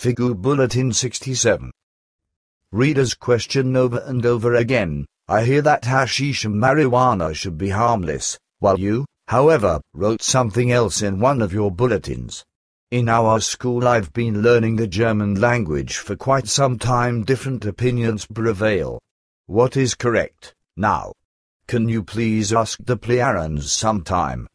FIGU Bulletin 67. Readers question over and over again, I hear that hashish and marijuana should be harmless, while you, however, wrote something else in one of your bulletins. In our school I've been learning the German language for quite some time. Different opinions prevail. What is correct, now? Can you please ask the parents sometime?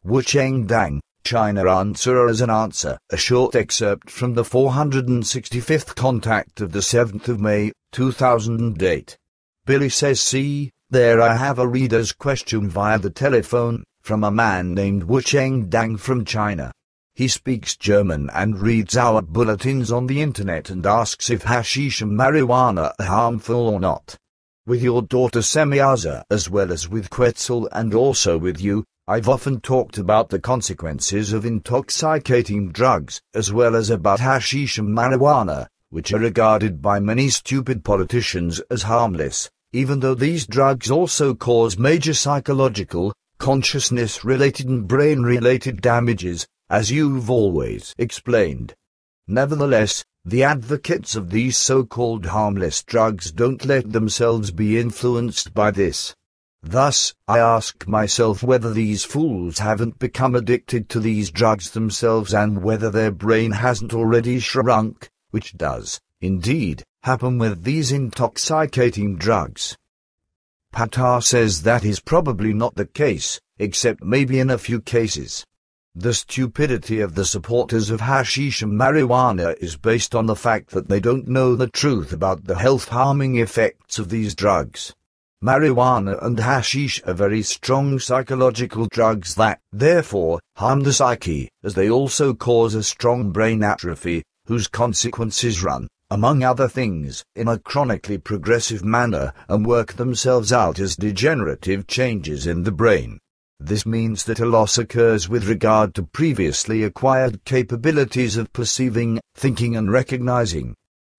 Wucheng Dang, China. Answer as an answer. A short excerpt from the 465th contact of the 7th of May, 2008. Billy says, see, there I have a reader's question via the telephone, from a man named Wucheng Dang from China. He speaks German and reads our bulletins on the internet and asks if hashish and marijuana are harmful or not. With your daughter Semyaza, as well as with Quetzal and also with you, I've often talked about the consequences of intoxicating drugs, as well as about hashish and marijuana, which are regarded by many stupid politicians as harmless, even though these drugs also cause major psychological, consciousness-related and brain-related damages, as you've always explained. Nevertheless, the advocates of these so-called harmless drugs don't let themselves be influenced by this. Thus, I ask myself whether these fools haven't become addicted to these drugs themselves and whether their brain hasn't already shrunk, which does, indeed, happen with these intoxicating drugs. Patar says that is probably not the case, except maybe in a few cases. The stupidity of the supporters of hashish and marijuana is based on the fact that they don't know the truth about the health-harming effects of these drugs. Marijuana and hashish are very strong psychological drugs that, therefore, harm the psyche, as they also cause a strong brain atrophy, whose consequences run, among other things, in a chronically progressive manner and work themselves out as degenerative changes in the brain. This means that a loss occurs with regard to previously acquired capabilities of perceiving, thinking and recognizing.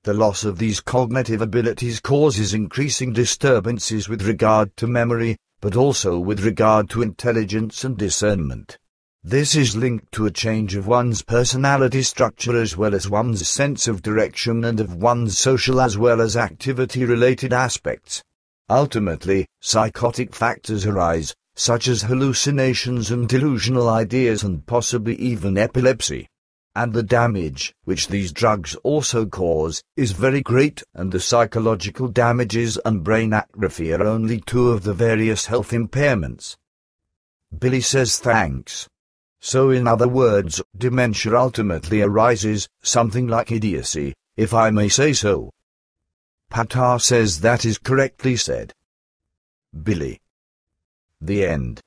The loss of these cognitive abilities causes increasing disturbances with regard to memory, but also with regard to intelligence and discernment. This is linked to a change of one's personality structure as well as one's sense of direction and of one's social as well as activity-related aspects. Ultimately, psychotic factors arise, such as hallucinations and delusional ideas and possibly even epilepsy. And the damage, which these drugs also cause, is very great, and the psychological damages and brain atrophy are only two of the various health impairments. Billy says thanks. So in other words, dementia ultimately arises, something like idiocy, if I may say so. Patar says that is correctly said. Billy. The end.